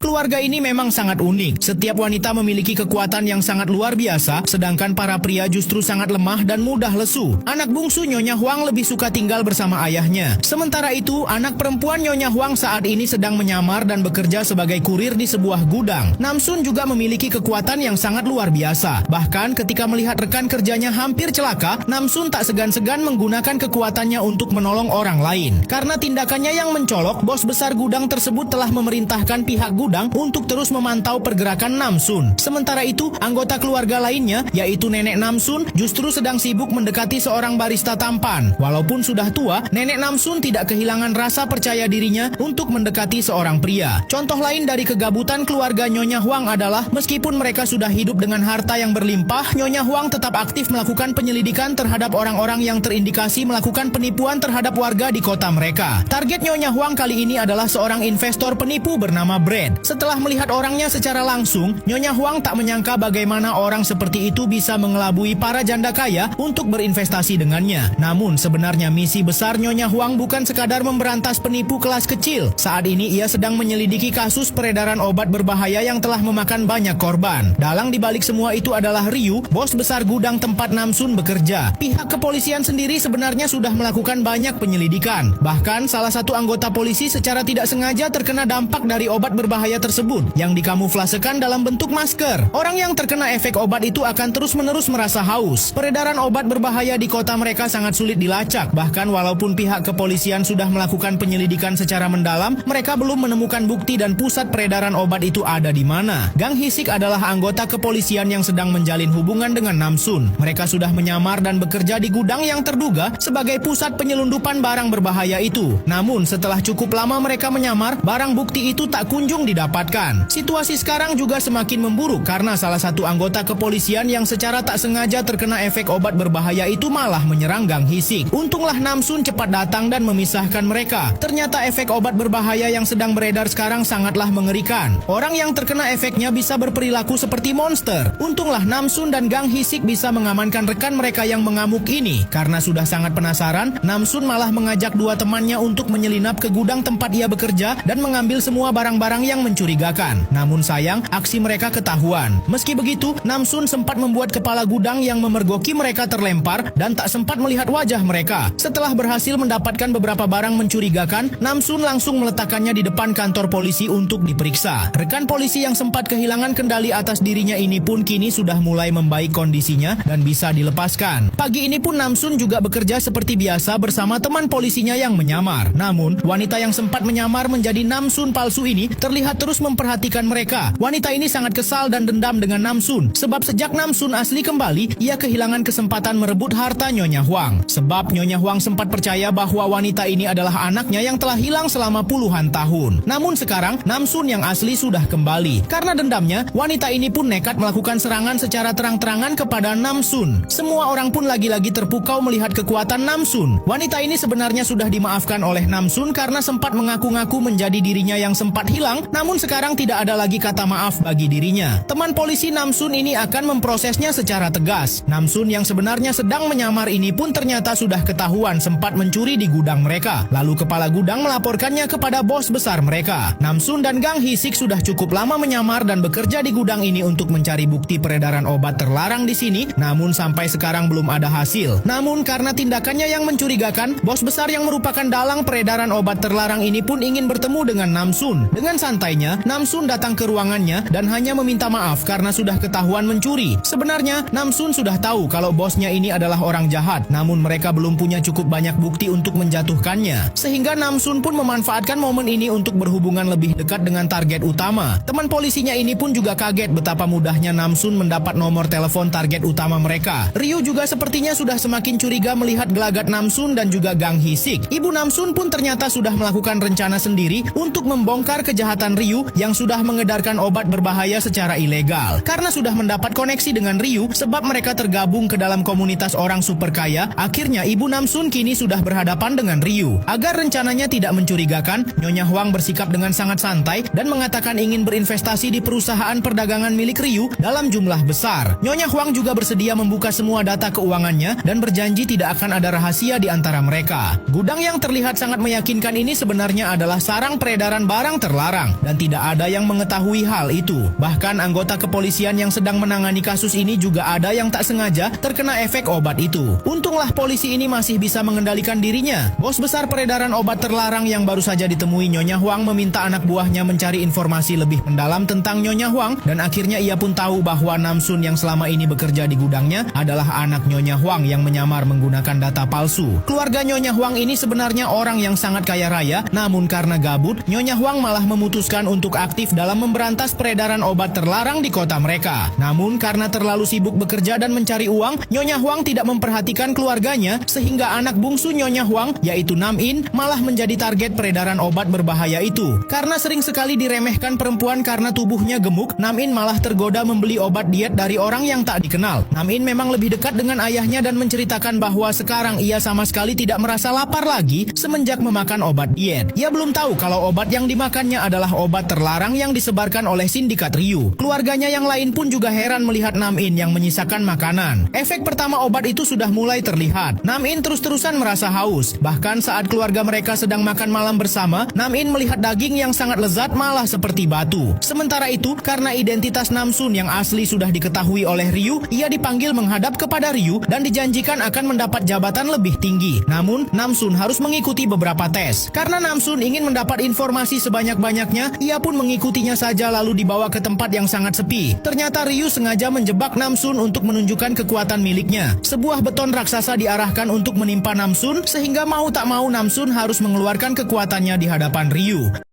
Keluarga ini memang sangat unik. Setiap wanita memiliki kekuatan yang sangat luar biasa, sedangkan para pria justru sangat lemah dan mudah lesu. Anak bungsu Nyonya Huang lebih suka tinggal bersama ayahnya. Sementara itu, anak perempuan Nyonya Huang saat ini sedang menyamar dan bekerja sebagai kurir di sebuah gudang. Namsun juga memiliki kekuatan yang sangat luar biasa. Bahkan ketika melihat rekan kerjanya hampir celaka, Namsun tak segan-segan menggunakan kekuatannya untuk menolong orang lain. Karena tindakannya yang mencolok, bos besar gudang tersebut telah memerintahkan pihak gudang untuk terus memantau pergerakan Namsun. Sementara itu, anggota keluarga lainnya, yaitu nenek Namsun, justru sedang sibuk mendekati seorang barista tampan. Walaupun sudah tua, nenek Namsun tidak kehilangan rasa percaya dirinya untuk mendekati seorang pria. Contoh lain dari kegabutan keluarga Nyonya Huang adalah, meskipun mereka sudah hidup dengan harta yang berlimpah, Nyonya Huang tetap aktif melakukan penyelidikan terhadap orang-orang yang terindikasi melakukan penipuan terhadap warga di kota mereka. Target Nyonya Huang kali ini adalah seorang investor penipu bernama Brad. Setelah melihat orangnya secara langsung, Nyonya Huang tak menyangka bagaimana orang seperti itu bisa mengelabui para janda kaya untuk berinvestasi dengannya. Namun sebenarnya misi besar Nyonya Huang bukan sekadar memberantas penipu kelas kecil. Saat ini ia sedang menyelidiki kasus peredaran obat berbahaya yang telah memakan banyak korban. Dalang dibalik semua itu adalah Ryu, bos besar gudang tempat Namsun bekerja. Pihak kepolisian sendiri sebenarnya sudah melakukan banyak penyelidikan. Bahkan salah satu anggota polisi secara tidak sengaja terkena dampak dari obat berbahaya tersebut yang dikamuflasekan dalam bentuk masker. Orang yang terkena efek obat itu akan terus-menerus merasa haus. Peredaran obat berbahaya di kota mereka sangat sulit dilacak. Bahkan walaupun pihak kepolisian sudah melakukan penyelidikan secara mendalam, mereka belum menemukan bukti dan pusat peredaran obat itu ada di mana. Gang Hisik adalah anggota kepolisian yang sedang menjalin hubungan dengan Namsun. Mereka sudah menyamar dan bekerja di gudang yang terduga sebagai pusat penyelundupan barang berbahaya itu. Namun setelah cukup lama mereka menyamar, barang bukti itu tak kunjung didapatkan. Situasi sekarang juga semakin memburuk karena salah satu anggota kepolisian yang secara tak sengaja terkena efek obat berbahaya itu malah menyerang Gang Hisik. Untunglah Namsun cepat datang dan memisahkan mereka. Ternyata efek obat berbahaya yang sedang beredar sekarang sangatlah mengerikan. Orang yang terkena efeknya bisa berperilaku seperti monster. Untunglah Namsun dan Gang Hisik bisa mengamankan rekan mereka yang mengamuk ini. Karena sudah sangat penasaran, Namsun malah mengajak dua temannya untuk menyelinap ke gudang tempat ia bekerja dan mengambil semua barang-barang yang mencurigakan. Namun sayang, aksi mereka ketahuan. Meski begitu, Namsun sempat membuat kepala gudang yang memergoki mereka terlempar dan tak sempat melihat wajah mereka. Setelah berhasil mendapatkan beberapa barang mencurigakan, Namsun langsung meletakkannya di depan kantor polisi untuk diperiksa. Rekan polisi yang sempat kehilangan kendali atas dirinya ini pun kini sudah mulai membaik kondisinya dan bisa dilepaskan. Pagi ini pun Namsun juga bekerja seperti biasa bersama teman polisinya yang menyamar. Namun, wanita yang sempat menyamar menjadi Namsun palsu ini terlihat terus memperhatikan mereka. Wanita ini sangat kesal dan dendam dengan Namsun, sebab sejak Namsun asli kembali, ia kehilangan kesempatan merebut harta Nyonya Huang. Sebab Nyonya Huang sempat percaya bahwa wanita ini adalah anaknya yang telah hilang selama puluhan tahun. Namun sekarang, Namsun yang asli sudah kembali. Karena dendamnya, wanita ini pun nekat melakukan serangan secara terang-terangan kepada Namsun. Semua orang pun lagi-lagi terpukau melihat kekuatan Namsun. Wanita ini sebenarnya sudah dimaafkan oleh Namsun karena sempat mengaku-ngaku menjadi dirinya yang sempat hilang, namun sekarang tidak ada lagi kata maaf bagi dirinya. Teman polisi Namsun ini akan memprosesnya secara tegas. Namsun yang sebenarnya sedang menyamar ini pun ternyata sudah ketahuan sempat mencuri di gudang mereka. Lalu kepala gudang melaporkannya kepada bos besar mereka. Namsun dan Gang Hisik sudah cukup lama menyamar dan bekerja di gudang ini untuk mencari bukti peredaran obat terlarang di sini, namun sampai sekarang belum ada hasil. Namun karena tindakannya yang mencurigakan, bos besar yang merupakan dalang peredaran obat terlarang ini pun ingin bertemu dengan Namsun. Dengan santainya, Namsun datang ke ruangannya dan hanya meminta maaf karena sudah ketahuan mencuri. Sebenarnya, Namsun sudah tahu kalau bosnya ini adalah orang jahat, namun mereka belum punya cukup banyak bukti untuk menjatuhkannya. Sehingga Namsun pun memanfaatkan momen ini untuk berhubungan lebih dekat dengan target utama. Teman polisinya ini pun juga kaget betapa mudahnya Namsun mendapat nomor telepon target utama mereka. Ryu juga sepertinya sudah semakin curiga melihat gelagat Namsun dan juga Gang Hisik. Ibu Namsun pun ternyata sudah melakukan rencana sendiri untuk membongkar kejahatan Ryu yang sudah mengedarkan obat berbahaya secara ilegal. Karena sudah mendapat koneksi dengan Ryu sebab mereka tergabung ke dalam komunitas orang super kaya, akhirnya Ibu Namsun kini sudah berhadapan dengan Ryu. Agar rencananya tidak mencurigakan, Nyonya Huang bersikap dengan sangat santai dan mengatakan ingin berinvestasi di perusahaan perdagangan milik Ryu dalam jumlah besar. Nyonya Huang juga bersedia membuka semua data keuangannya dan berjanji tidak akan ada rahasia di antara mereka. Gudang yang terlihat sangat meyakinkan ini sebenarnya adalah sarang peredaran barang terlarang. dan tidak ada yang mengetahui hal itu. Bahkan anggota kepolisian yang sedang menangani kasus ini juga ada yang tak sengaja terkena efek obat itu. Untunglah polisi ini masih bisa mengendalikan dirinya. Bos besar peredaran obat terlarang yang baru saja ditemui Nyonya Huang meminta anak buahnya mencari informasi lebih mendalam tentang Nyonya Huang, dan akhirnya ia pun tahu bahwa Namsun yang selama ini bekerja di gudangnya adalah anak Nyonya Huang yang menyamar menggunakan data palsu. Keluarga Nyonya Huang ini sebenarnya orang yang sangat kaya raya, namun karena gabut, Nyonya Huang malah memutuskan untuk aktif dalam memberantas peredaran obat terlarang di kota mereka. Namun karena terlalu sibuk bekerja dan mencari uang, Nyonya Huang tidak memperhatikan keluarganya, sehingga anak bungsu Nyonya Huang, yaitu Nam-in, malah menjadi target peredaran obat berbahaya itu. Karena sering sekali diremehkan perempuan karena tubuhnya gemuk, Nam-in malah tergoda membeli obat diet dari orang yang tak dikenal. Nam-in memang lebih dekat dengan ayahnya dan menceritakan bahwa sekarang ia sama sekali tidak merasa lapar lagi semenjak memakan obat diet. Ia belum tahu kalau obat yang dimakannya adalah obat terlarang yang disebarkan oleh sindikat Ryu. Keluarganya yang lain pun juga heran melihat Nam-in yang menyisakan makanan. Efek pertama obat itu sudah mulai terlihat. Nam-in terus-terusan merasa haus. Bahkan saat keluarga mereka sedang makan malam bersama, Nam-in melihat daging yang sangat lezat malah seperti batu. Sementara itu, karena identitas Namsun yang asli sudah diketahui oleh Ryu, ia dipanggil menghadap kepada Ryu dan dijanjikan akan mendapat jabatan lebih tinggi. Namun, Namsun harus mengikuti beberapa tes. Karena Namsun ingin mendapat informasi sebanyak-banyaknya, ia pun mengikutinya saja lalu dibawa ke tempat yang sangat sepi. Ternyata Ryu sengaja menjebak Namsun untuk menunjukkan kekuatan miliknya. Sebuah beton raksasa diarahkan untuk menimpa Namsun, sehingga mau tak mau Namsun harus mengeluarkan kekuatannya di hadapan Ryu.